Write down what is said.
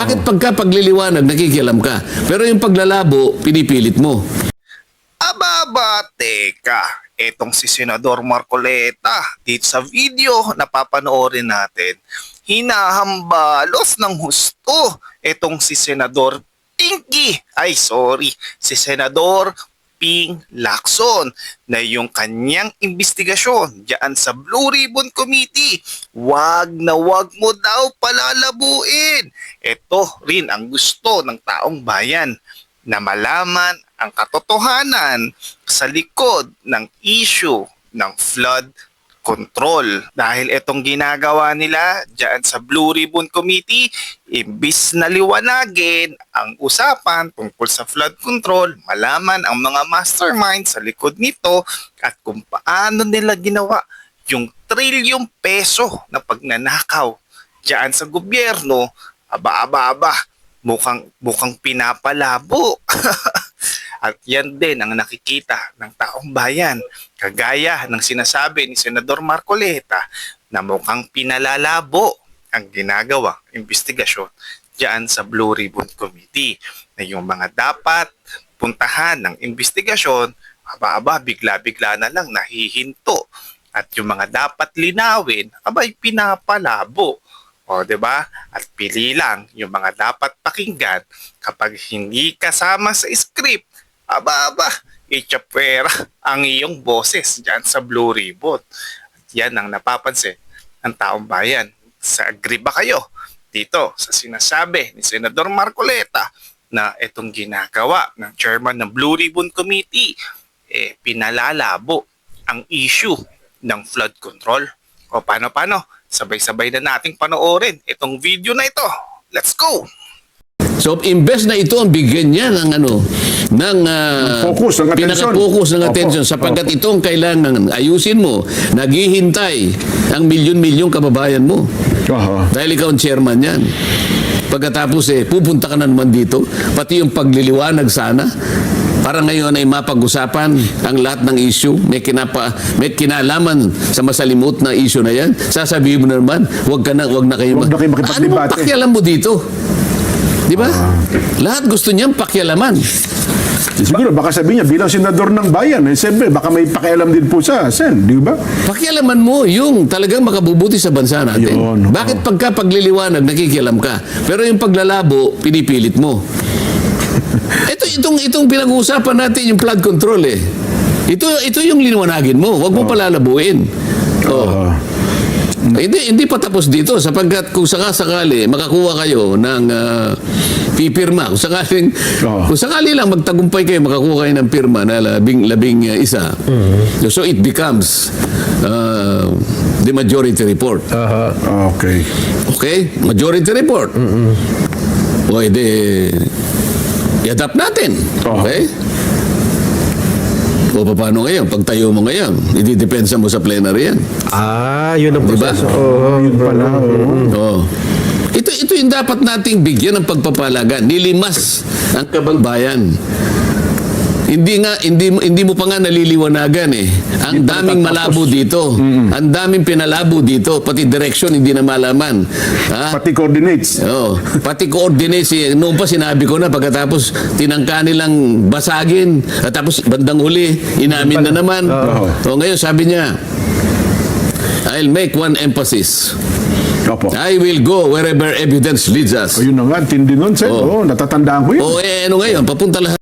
Bakit pagliliwanag, nakikialam ka? Pero yung paglalabo, pinipilit mo. Aba, teka. Etong si Senador Marcoleta, dito sa video na papanoorin natin, hinahambalos ng husto etong si Senador si Senador Ping Lacson na yung kanyang investigasyon diyan sa Blue Ribbon Committee. Wag na wag mo daw palalabuin. Ito rin ang gusto ng taong bayan, na malaman ang katotohanan sa likod ng issue ng flood control. Dahil itong ginagawa nila diyan sa Blue Ribbon Committee, imbis na liwanagin ang usapan tungkol sa flood control, malaman ang mga mastermind sa likod nito at kung paano nila ginawa yung trilyong peso na pagnanakaw diyan sa gobyerno. Aba, mukhang pinapalabo. At yan din ang nakikita ng taong bayan, kagaya ng sinasabi ni Senador Marcoleta na mukhang pinalalabo ang ginagawang investigasyon diyan sa Blue Ribbon Committee, na yung mga dapat puntahan ng investigasyon, bigla-bigla na lang nahihinto, at yung mga dapat linawin, pinapalabo. O, diba? At pili lang yung mga dapat pakinggan kapag hindi kasama sa script. Ichapwera ang iyong boses dyan sa Blue Ribbon. At yan ang napapansin ng taong bayan. Agree ba kayo dito sa sinasabi ni Senador Marcoleta na itong ginagawa ng chairman ng Blue Ribbon Committee, pinalalabo ang issue ng flood control? O paano? Sabay-sabay na nating panoorin itong video na ito. Let's go! So, imbes na ito ang bigyan niya ng focus, ng pinaka-focus ng attention, sapagkat itong kailangan ayusin mo, naghihintay ang milyon-milyong kababayan mo. Dahil ikaw ang chairman yan. Pagkatapos pupunta ka na naman dito, pati yung pagliliwanag sana, para ngayon ay mapag-usapan ang lahat ng issue, may kinalaman sa masalimut na issue na yan. Sasabihin mo na naman, wag na kayo makipagdebate. Ano bang pakialam mo dito? Di ba? Lahat gusto niyang pakialaman. Siguro, baka sabihin niya, bilang senador ng bayan, siyempre, baka may pakialam din po sa Sen, di ba? Pakialaman mo yung talagang makabubuti sa bansa natin. Yun. Bakit pagliliwanag, nakikialam ka? Pero yung paglalabo, pinipilit mo. Itong pinag-uusapan natin, yung flood control Ito yung liwanagin mo. Huwag mo palalabuin. Hindi pa tapos dito, sapagkat kung sakali makakuha kayo ng pipirma, kung sakali lang magtagumpay kayo, makakuha kayo ng pirma na labing isa. So it becomes the majority report. Okay? Majority report. O i-adapt natin. Okay? O paano ngayon? Pagtayo mo ngayon, ididepensa mo sa plenary yan. Yun ang proseso. Yun pala. Ito yung dapat nating bigyan ng pagpapalaga. Nilimas ang kababayan. Hindi mo pa nga naliliwanagan Ang daming malabo dito. Ang daming pinalabo dito. Pati direction hindi na malaman. Pati coordinates. Pati coordinates. Noon pa sinabi ko na, pagkatapos tinangka nilang basagin, at tapos bandang huli, inamin na naman. Ngayon sabi niya, I'll make one emphasis. I will go wherever evidence leads us. Yun na nga, tindi nun, Sen. Natatandaan ko yun. Ano ngayon? Papunta lahat.